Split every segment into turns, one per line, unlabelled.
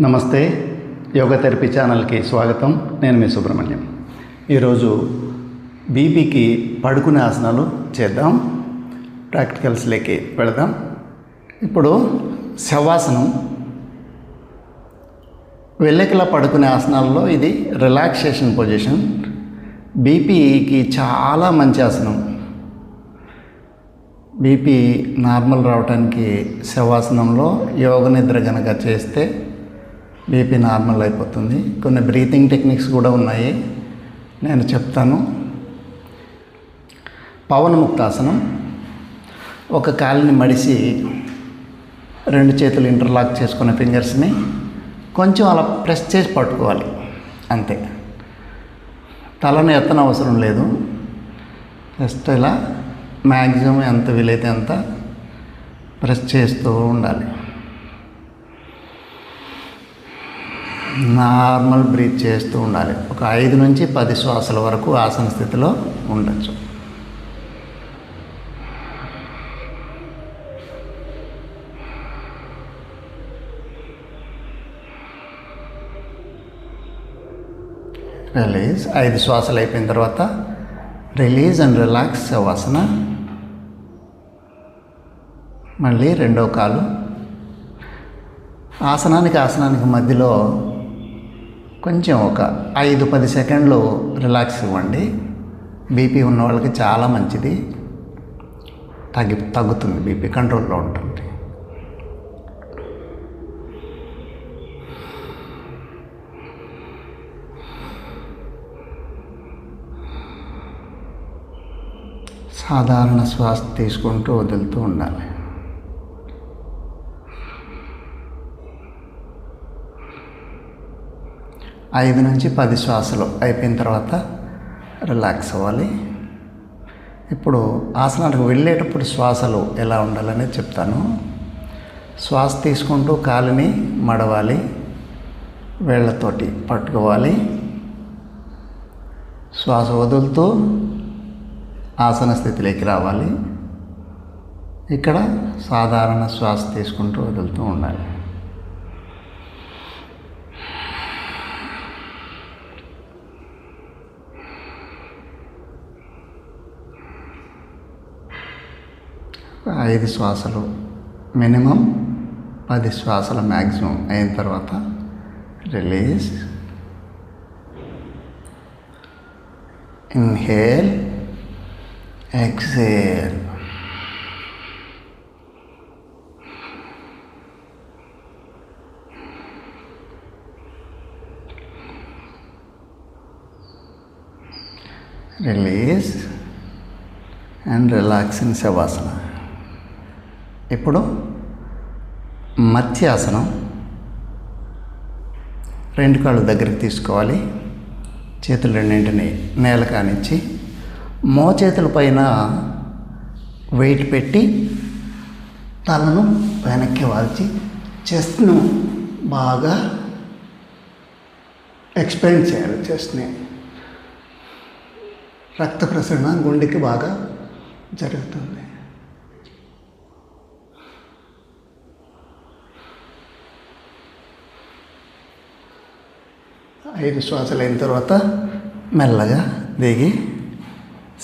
నమస్తే, yoga therapy ఛానల్కి స్వాగతం. నేను మీ సుబ్రహ్మణ్యం. ఈరోజు బీపీకి పడుకునే ఆసనాలు చేద్దాం. ప్రాక్టికల్స్లోకి వెళదాం. ఇప్పుడు శవాసనం. వెల్లకిలా పడుకునే ఆసనాల్లో ఇది రిలాక్సేషన్ పొజిషన్. బీపీకి చాలా మంచి ఆసనం. బీపీ నార్మల్ రావడానికి శవాసనంలో యోగ నిద్ర కనుక చేస్తే బీపీ నార్మల్ అయిపోతుంది. కొన్ని బ్రీతింగ్ టెక్నిక్స్ కూడా ఉన్నాయి, నేను చెప్తాను. పవనముక్తాసనం. ఒక కాలుని మడిసి రెండు చేతులు ఇంటర్లాక్ చేసుకున్న ఫింగర్స్ని కొంచెం అలా ప్రెస్ చేసి పట్టుకోవాలి, అంతే. తలను ఎత్తన అవసరం లేదు. జస్ట్ ఇలా మ్యాక్సిమం ఎంత వీలైతే అంత ప్రెస్ చేస్తూ ఉండాలి. నార్మల్ బ్రీత్ చేస్తూ ఉండాలి. ఒక 5 నుంచి 10 శ్వాసల వరకు ఆసన స్థితిలో ఉండొచ్చు. రిలీజ్. 5 శ్వాసలు అయిపోయిన తర్వాత రిలీజ్ అండ్ రిలాక్స్ శవాసన. మళ్ళీ రెండో కాలు. ఆసనానికి మధ్యలో కొంచెం ఒక 5-10 సెకండ్లు రిలాక్స్ ఇవ్వండి. బీపీ ఉన్న వాళ్ళకి చాలా మంచిది. తగ్గుతుంది, బీపీ కంట్రోల్లో ఉంటుంది. సాధారణ శ్వాస తీసుకుంటూ వదులుతూ ఉండాలి. ఐదు నుంచి 10 శ్వాసలు అయిపోయిన తర్వాత రిలాక్స్ అవ్వాలి. ఇప్పుడు ఆసనాలకు వెళ్ళేటప్పుడు శ్వాసలు ఎలా ఉండాలనేది చెప్తాను. శ్వాస తీసుకుంటూ కాలుని మడవాలి, వేళ్ళతోటి పట్టుకోవాలి. శ్వాస వదులుతూ ఆసన స్థితిలోకి రావాలి. ఇక్కడ సాధారణ శ్వాస తీసుకుంటూ వదులుతూ ఉండాలి. ఐదు శ్వాసలు మినిమం, 10 శ్వాసలు మ్యాక్సిమం అయిన తర్వాత release. Inhale, exhale. Release and relax in shavasana. ఇప్పుడు మత్స్యాసనం. 2 కాళ్ళు దగ్గరికి తీసుకోవాలి. చేతులు రెండింటిని నేల కానిచ్చి మోచేతుల పైన వెయిట్ పెట్టి తలను వెనక్కి వాల్చి చెస్ట్ను బాగా ఎక్స్పెండ్ చేయాలి. చెస్ట్ని రక్త ప్రసరణ గుండెకి బాగా జరుగుతుంది. 5 శ్వాసలు అయిన తర్వాత మెల్లగా దిగి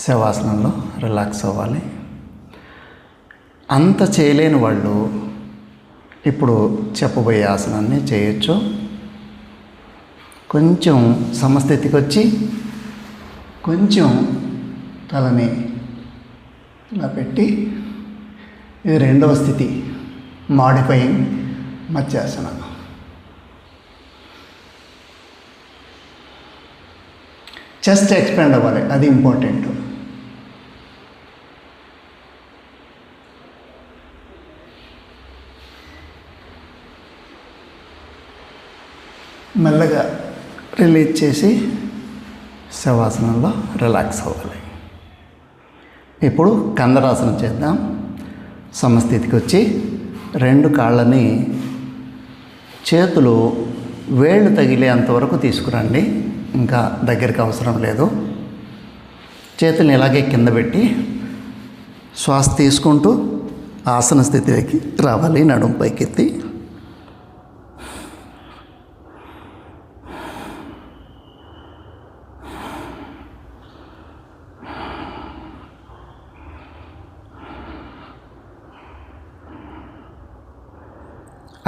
శవాసనంలో రిలాక్స్ అవ్వాలి. అంత చేయలేని వాళ్ళు ఇప్పుడు చెప్పబోయే ఆసనాన్ని చేయొచ్చు. కొంచెం సమస్థితికి వచ్చి కొంచెం తలని ఇలా పెట్టి, ఇది రెండవ స్థితి, మాడిఫైయింగ్ మత్స్యాసన. చెస్ట్ ఎక్స్పాండ్ అవ్వాలి, అది ఇంపార్టెంట్. మెల్లగా రిలీజ్ చేసి శవాసనంలో రిలాక్స్ అవ్వాలి. ఇప్పుడు కందరాసనం చేద్దాం. సమస్థితికి వచ్చి 2 కాళ్ళని చేతులు వేళ్ళు తగిలేంతవరకు తీసుకురండి. ఇంకా దగ్గరికి అవసరం లేదు. చేతుల్ని ఇలాగే కింద పెట్టి శ్వాస తీసుకుంటూ ఆసన స్థితిలోకి రావాలి. నడుము పైకెత్తి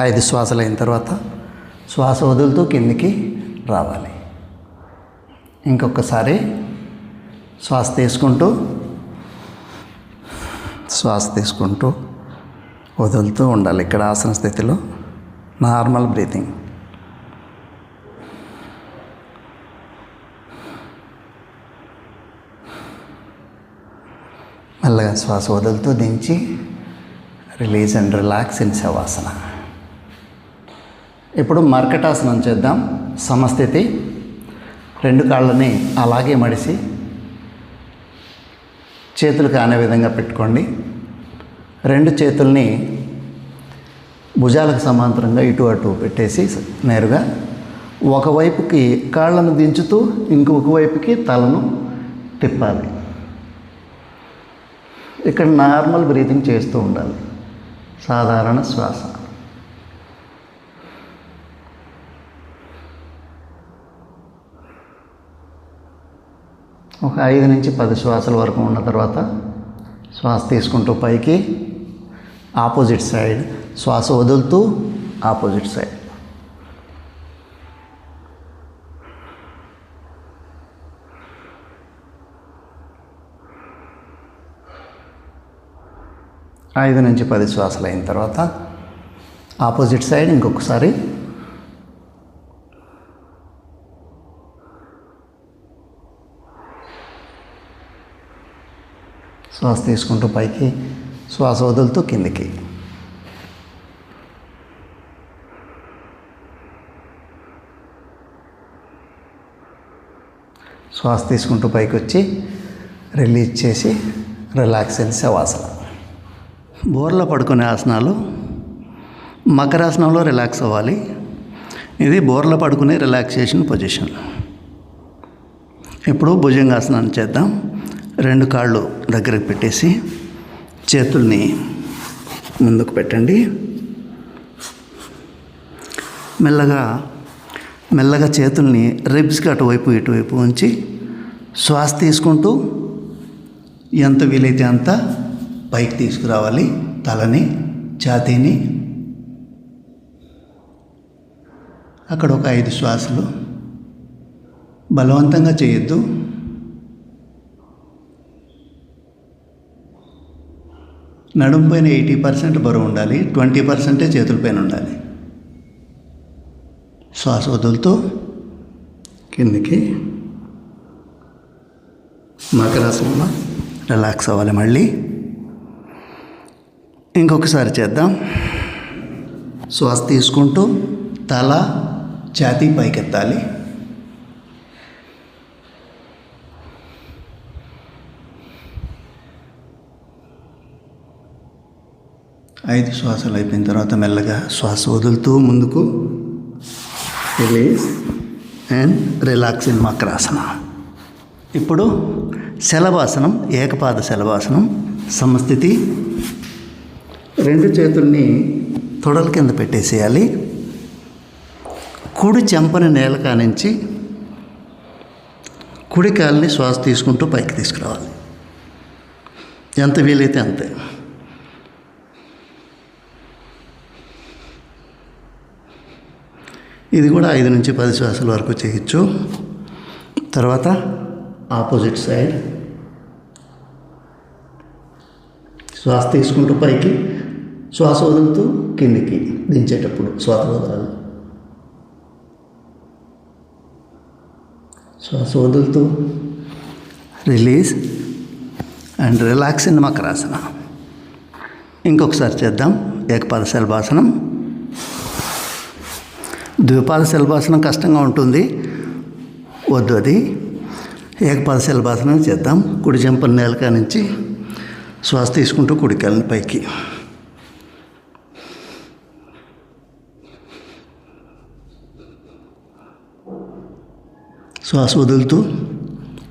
5 శ్వాసలు అయిన తర్వాత శ్వాస వదులుతూ కిందికి రావాలి. ఇంకొకసారి శ్వాస తీసుకుంటూ వదులుతూ ఉండాలి. ఇక్కడ ఆసన స్థితిలో నార్మల్ బ్రీతింగ్. మెల్లగా శ్వాస వదులుతూ దించి release and relax in shavasana. ఇప్పుడు మర్కటాసనం చేద్దాం. సమస్థితి. 2 కాళ్ళని అలాగే మడిసి చేతులు కానే విధంగా పెట్టుకోండి. 2 చేతుల్ని భుజాలకు సమాంతరంగా ఇటు అటు పెట్టేసి నేరుగా ఒకవైపుకి కాళ్ళను దించుతూ ఇంకొక వైపుకి తలను తిప్పాలి. ఇక్కడ నార్మల్ బ్రీతింగ్ చేస్తూ ఉండాలి. సాధారణ శ్వాస. ఒక 5 నుంచి 10 శ్వాసల వరకు ఉన్న తర్వాత శ్వాస తీసుకుంటూ పైకి ఆపోజిట్ సైడ్, శ్వాస వదులుతూ ఆపోజిట్ సైడ్. ఐదు నుంచి 10 శ్వాసలు అయిన తర్వాత ఆపోజిట్ సైడ్ ఇంకొకసారి. శ్వాస తీసుకుంటూ పైకి, శ్వాస వదులుతూ కిందికి. శ్వాస తీసుకుంటూ పైకి వచ్చి రిలీజ్ చేసి రిలాక్స్ అయిన శవాసన. బోర్లో పడుకునే ఆసనాలు మకరాసనంలో రిలాక్స్ అవ్వాలి. ఇది బోర్లో పడుకునే రిలాక్సేషన్ పొజిషన్. ఇప్పుడు భుజంగాసనాన్ని చేద్దాం. 2 కాళ్ళు దగ్గరకు పెట్టేసి చేతుల్ని ముందుకు పెట్టండి. మెల్లగా చేతుల్ని రిబ్స్కి అటువైపు ఇటువైపు ఉంచి శ్వాస తీసుకుంటూ ఎంత వీలైతే అంత పైకి తీసుకురావాలి. తలని, ఛాతీని. అక్కడ ఒక 5 శ్వాసలు. బలవంతంగా చేయొద్దు. నడుము పైన 80% బరువు ఉండాలి, 20% చేతులపైన ఉండాలి. శ్వాస వదులుతూ కిందికి. మకరాసనంలో రిలాక్స్ అవ్వాలి. మళ్ళీ ఇంకొకసారి చేద్దాం. శ్వాస తీసుకుంటూ తల, ఛాతీ పైకెత్తాలి. ఐదు శ్వాసలు అయిపోయిన తర్వాత మెల్లగా శ్వాస వదులుతూ ముందుకు. Release and relax in Makarasana. ఇప్పుడు శలభాసనం, ఏకపాద శలభాసనం. సమస్థితి. 2 చేతుల్ని తొడల కింద పెట్టేసేయాలి. కుడి చెంపని నేల కానించి కుడి కాలిని శ్వాస తీసుకుంటూ పైకి తీసుకురావాలి. ఎంత వీలైతే అంతే. ఇది కూడా 5 నుంచి 10 శ్వాసల వరకు చేయొచ్చు. తర్వాత ఆపోజిట్ సైడ్. శ్వాస తీసుకుంటూ పైకి, శ్వాస వదులుతూ కిందికి. దించేటప్పుడు శ్వాస వదలాలి. శ్వాస వదులుతూ release and relax in Makarasana. ఇంకొకసారి చేద్దాం. ఏకపాద శలభాసనం. ద్విపాద శలభాసనం కష్టంగా ఉంటుంది, వద్దు అది. ఏకపాద శలభాసనం చేద్దాం. కుడి చెంపని నేలకా నుంచి శ్వాస తీసుకుంటూ కుడి కాలిని పైకి. శ్వాస వదులుతూ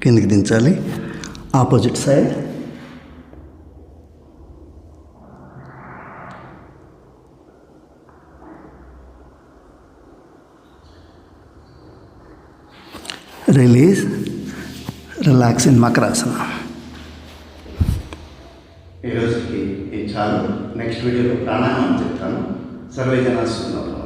కిందికి దించాలి. Opposite side. Release, relax in makarasana. ఈరోజుకి ఇది చాలు. నెక్స్ట్ వీడియోలో ప్రాణాయామం చెప్తాను.
సర్వే జన సుఖినో భవంతు.